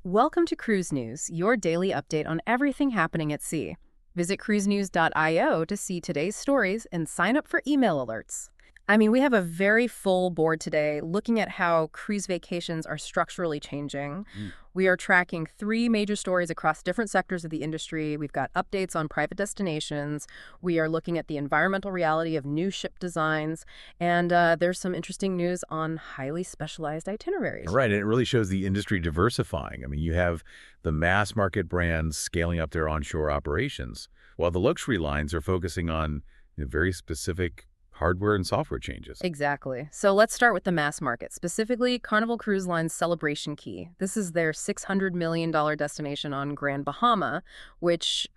Welcome to Cruise News, your daily update on everything happening at sea. Visit cruisenews.io to see today's stories and sign up for email alerts. We have a very full board today looking at how cruise vacations are structurally changing. We are tracking three major stories across different sectors of the industry. We've got updates on private destinations. We are looking at the environmental reality of new ship designs. And there's some interesting news on highly specialized itineraries. Right, and it really shows the industry diversifying. You have the mass market brands scaling up their onshore operations, while the luxury lines are focusing on very specific hardware and software changes. Exactly. So let's start with the mass market, specifically Carnival Cruise Line's Celebration Key. This is their $600 million destination on Grand Bahama, which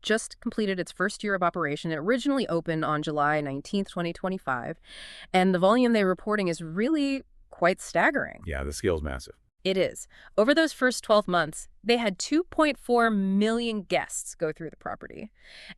just completed its first year of operation. It originally opened on July 19th, 2025, and the volume they're reporting is really quite staggering. Yeah, the scale's massive. It is. Over those first 12 months, they had 2.4 million guests go through the property.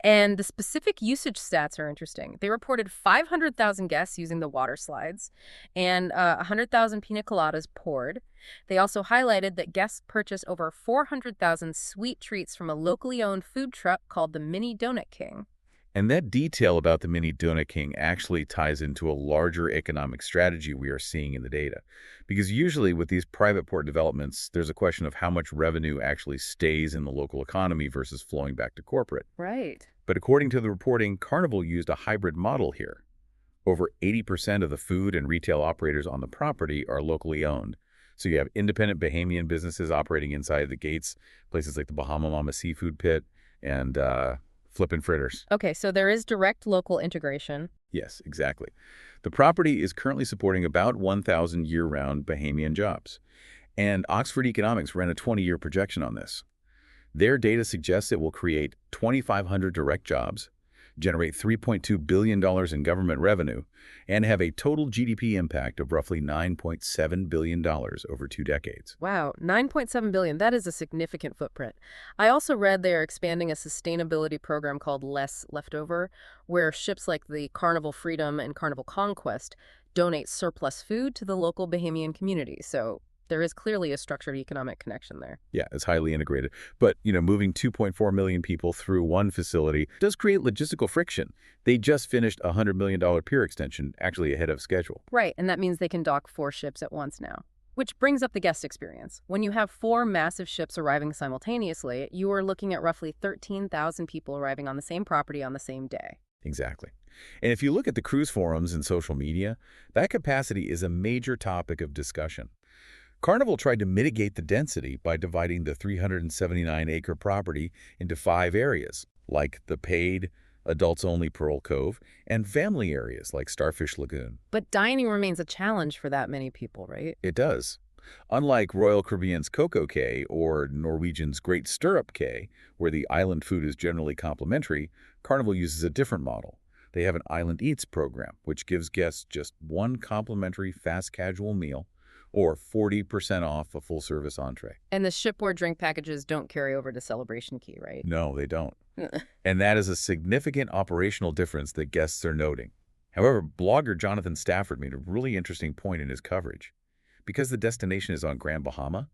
And the specific usage stats are interesting. They reported 500,000 guests using the water slides and 100,000 pina coladas poured. They also highlighted that guests purchased over 400,000 sweet treats from a locally owned food truck called the Mini Donut King. And that detail about the Mini Donut King actually ties into a larger economic strategy we are seeing in the data. Because usually with these private port developments, there's a question of how much revenue actually stays in the local economy versus flowing back to corporate. Right. But according to the reporting, Carnival used a hybrid model here. Over 80% of the food and retail operators on the property are locally owned. So you have independent Bahamian businesses operating inside the gates, places like the Bahama Mama Seafood Pit and Flippin' Fritters. Okay, so there is direct local integration. Yes, exactly. The property is currently supporting about 1,000 year-round Bahamian jobs. And Oxford Economics ran a 20-year projection on this. Their data suggests it will create 2,500 direct jobs, generate $3.2 billion in government revenue, and have a total GDP impact of roughly $9.7 billion over 2 decades. Wow, $9.7 billion. That is a significant footprint. I also read they are expanding a sustainability program called Less Leftover, where ships like the Carnival Freedom and Carnival Conquest donate surplus food to the local Bahamian community. So there is clearly a structured economic connection there. Yeah, it's highly integrated. But, moving 2.4 million people through one facility does create logistical friction. They just finished a $100 million pier extension, actually ahead of schedule. Right, and that means they can dock 4 ships at once now. Which brings up the guest experience. When you have 4 massive ships arriving simultaneously, you are looking at roughly 13,000 people arriving on the same property on the same day. Exactly. And if you look at the cruise forums and social media, that capacity is a major topic of discussion. Carnival tried to mitigate the density by dividing the 379-acre property into 5 areas, like the paid, adults-only Pearl Cove, and family areas like Starfish Lagoon. But dining remains a challenge for that many people, right? It does. Unlike Royal Caribbean's Coco Cay or Norwegian's Great Stirrup Cay, where the island food is generally complimentary, Carnival uses a different model. They have an Island Eats program, which gives guests just one complimentary fast casual meal or 40% off a full-service entree. And the shipboard drink packages don't carry over to Celebration Key, right? No, they don't. And that is a significant operational difference that guests are noting. However, blogger Jonathan Stafford made a really interesting point in his coverage. Because the destination is on Grand Bahama,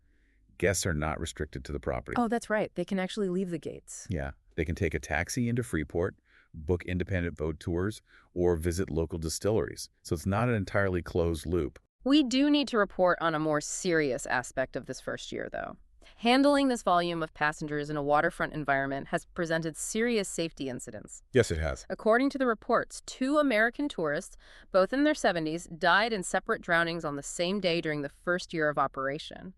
guests are not restricted to the property. Oh, that's right. They can actually leave the gates. Yeah, they can take a taxi into Freeport, book independent boat tours, or visit local distilleries. So it's not an entirely closed loop. We do need to report on a more serious aspect of this first year, though. Handling this volume of passengers in a waterfront environment has presented serious safety incidents. Yes, it has. According to the reports, 2 American tourists, both in their 70s, died in separate drownings on the same day during the first year of operation.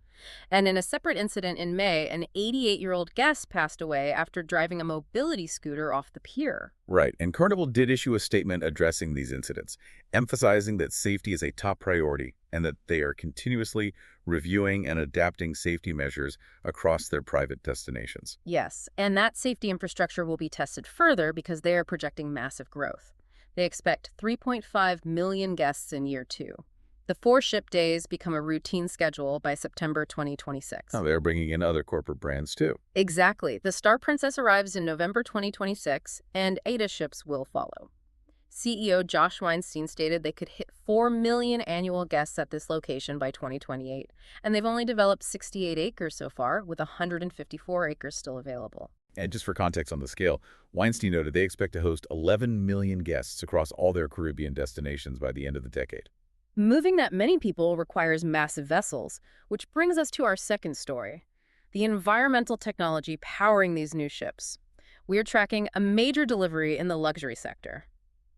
And in a separate incident in May, an 88-year-old guest passed away after driving a mobility scooter off the pier. Right, and Carnival did issue a statement addressing these incidents, emphasizing that safety is a top priority and that they are continuously reviewing and adapting safety measures across their private destinations. Yes, and that safety infrastructure will be tested further because they are projecting massive growth. They expect 3.5 million guests in year 2. The 4 ship days become a routine schedule by September 2026. Oh, they're bringing in other corporate brands, too. Exactly. The Star Princess arrives in November 2026, and Ada ships will follow. CEO Josh Weinstein stated they could hit 4 million annual guests at this location by 2028, and they've only developed 68 acres so far, with 154 acres still available. And just for context on the scale, Weinstein noted they expect to host 11 million guests across all their Caribbean destinations by the end of the decade. Moving that many people requires massive vessels, which brings us to our second story, the environmental technology powering these new ships. We are tracking a major delivery in the luxury sector.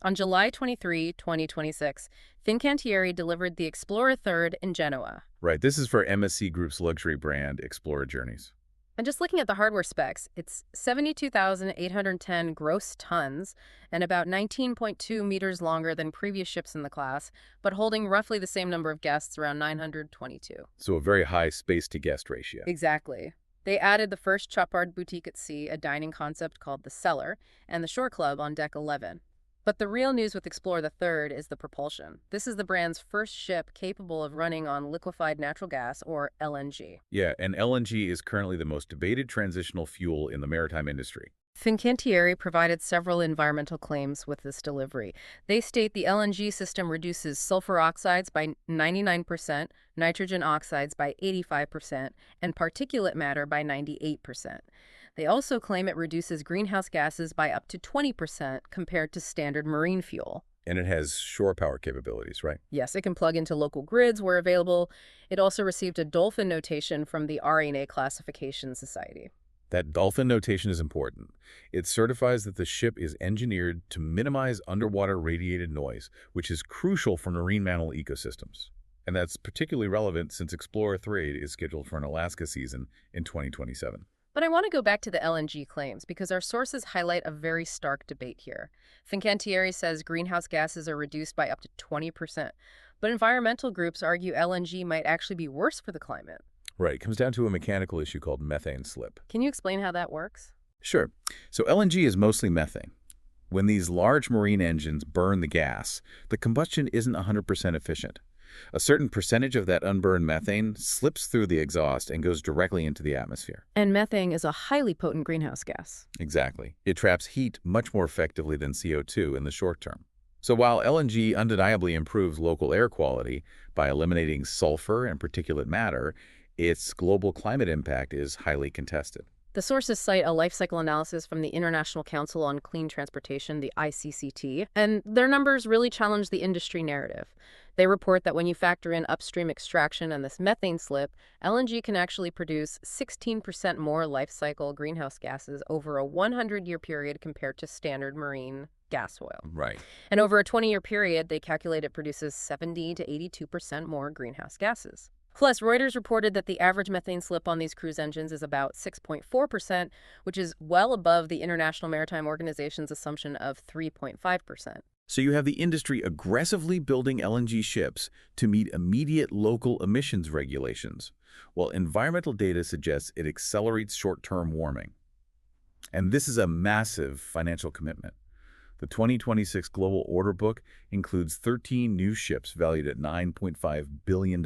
On July 23, 2026, Fincantieri delivered the Explora III in Genoa. Right, this is for MSC Group's luxury brand, Explora Journeys. And just looking at the hardware specs, it's 72,810 gross tons and about 19.2 meters longer than previous ships in the class, but holding roughly the same number of guests, around 922. So a very high space-to-guest ratio. Exactly. They added the first chopard boutique at sea, a dining concept called the Cellar, and the Shore Club on Deck 11. But the real news with Explora III is the propulsion. This is the brand's first ship capable of running on liquefied natural gas, or LNG. Yeah, and LNG is currently the most debated transitional fuel in the maritime industry. Fincantieri provided several environmental claims with this delivery. They state the LNG system reduces sulfur oxides by 99%, nitrogen oxides by 85%, and particulate matter by 98%. They also claim it reduces greenhouse gases by up to 20% compared to standard marine fuel. And it has shore power capabilities, right? Yes, it can plug into local grids where available. It also received a dolphin notation from the RNA Classification Society. That dolphin notation is important. It certifies that the ship is engineered to minimize underwater radiated noise, which is crucial for marine mammal ecosystems. And that's particularly relevant since Explora III is scheduled for an Alaska season in 2027. But I want to go back to the LNG claims because our sources highlight a very stark debate here. Fincantieri says greenhouse gases are reduced by up to 20%, but environmental groups argue LNG might actually be worse for the climate. Right, it comes down to a mechanical issue called methane slip. Can you explain how that works? Sure. So LNG is mostly methane. When these large marine engines burn the gas, the combustion isn't 100% efficient. A certain percentage of that unburned methane slips through the exhaust and goes directly into the atmosphere. And methane is a highly potent greenhouse gas. Exactly. It traps heat much more effectively than CO2 in the short term. So while LNG undeniably improves local air quality by eliminating sulfur and particulate matter, its global climate impact is highly contested. The sources cite a life cycle analysis from the International Council on Clean Transportation, the ICCT, and their numbers really challenge the industry narrative. They report that when you factor in upstream extraction and this methane slip, LNG can actually produce 16% more life cycle greenhouse gases over a 100-year period compared to standard marine gas oil. Right. And over a 20-year period, they calculate it produces 70 to 82% more greenhouse gases. Plus, Reuters reported that the average methane slip on these cruise engines is about 6.4%, which is well above the International Maritime Organization's assumption of 3.5%. So you have the industry aggressively building LNG ships to meet immediate local emissions regulations, while environmental data suggests it accelerates short-term warming. And this is a massive financial commitment. The 2026 global order book includes 13 new ships valued at $9.5 billion,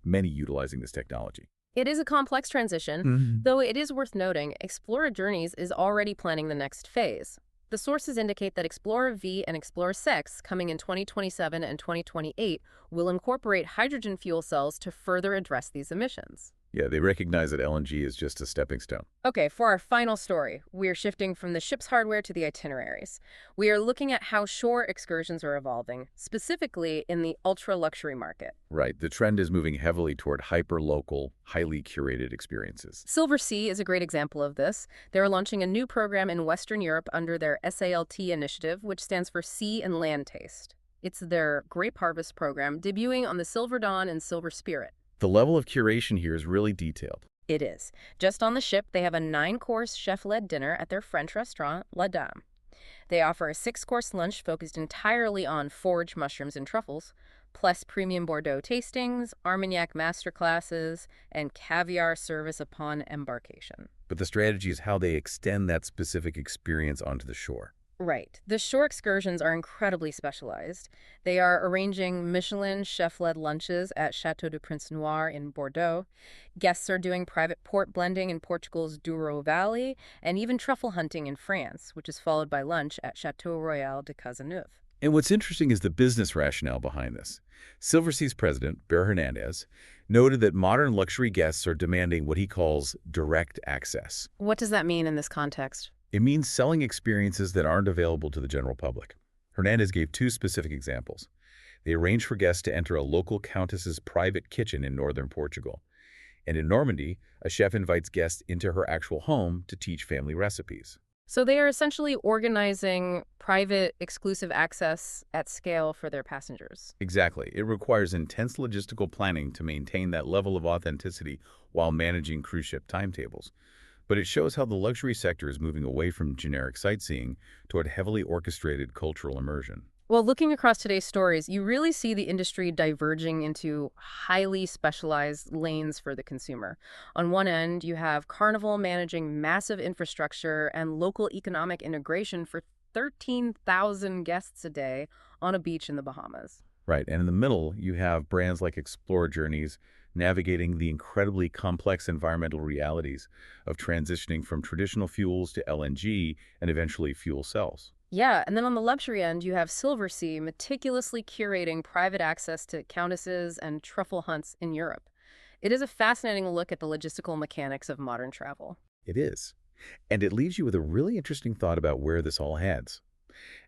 many utilizing this technology. It is a complex transition, though it is worth noting Explora Journeys is already planning the next phase. The sources indicate that Explora V and Explora VI, coming in 2027 and 2028, will incorporate hydrogen fuel cells to further address these emissions. Yeah, they recognize that LNG is just a stepping stone. Okay, for our final story, we are shifting from the ship's hardware to the itineraries. We are looking at how shore excursions are evolving, specifically in the ultra-luxury market. Right, the trend is moving heavily toward hyper-local, highly curated experiences. Silversea is a great example of this. They're launching a new program in Western Europe under their S.A.L.T initiative, which stands for Sea and Land Taste. It's their Grape Harvest program, debuting on the Silver Dawn and Silver Spirit. The level of curation here is really detailed. It is. Just on the ship, they have a 9-course chef-led dinner at their French restaurant, La Dame. They offer a 6-course lunch focused entirely on forage mushrooms and truffles, plus premium Bordeaux tastings, Armagnac masterclasses, and caviar service upon embarkation. But the strategy is how they extend that specific experience onto the shore. Right. The shore excursions are incredibly specialized. They are arranging Michelin chef-led lunches at Chateau du Prince Noir in Bordeaux. Guests are doing private port blending in Portugal's Douro Valley, and even truffle hunting in France, which is followed by lunch at Chateau Royal de Cazeneuve. And what's interesting is the business rationale behind this. Silversea's president, Bear Hernandez, noted that modern luxury guests are demanding what he calls direct access. What does that mean in this context? It means selling experiences that aren't available to the general public. Hernandez gave two specific examples. They arranged for guests to enter a local countess's private kitchen in northern Portugal. And in Normandy, a chef invites guests into her actual home to teach family recipes. So they are essentially organizing private, exclusive access at scale for their passengers. Exactly. It requires intense logistical planning to maintain that level of authenticity while managing cruise ship timetables. But it shows how the luxury sector is moving away from generic sightseeing toward heavily orchestrated cultural immersion. Well, looking across today's stories, you really see the industry diverging into highly specialized lanes for the consumer. On one end, you have Carnival managing massive infrastructure and local economic integration for 13,000 guests a day on a beach in the Bahamas. Right. And in the middle, you have brands like Explora Journeys navigating the incredibly complex environmental realities of transitioning from traditional fuels to LNG and eventually fuel cells. Yeah, and then on the luxury end, you have Silversea meticulously curating private access to countesses and truffle hunts in Europe. It is a fascinating look at the logistical mechanics of modern travel. It is. And it leaves you with a really interesting thought about where this all heads.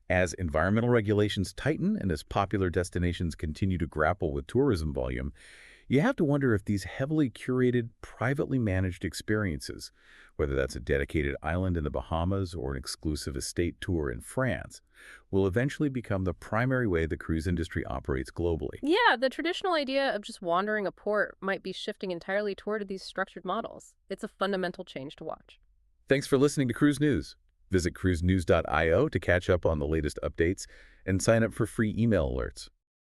As environmental regulations tighten and as popular destinations continue to grapple with tourism volume, you have to wonder if these heavily curated, privately managed experiences, whether that's a dedicated island in the Bahamas or an exclusive estate tour in France, will eventually become the primary way the cruise industry operates globally. Yeah, the traditional idea of just wandering a port might be shifting entirely toward these structured models. It's a fundamental change to watch. Thanks for listening to Cruise News. Visit cruisenews.io to catch up on the latest updates and sign up for free email alerts.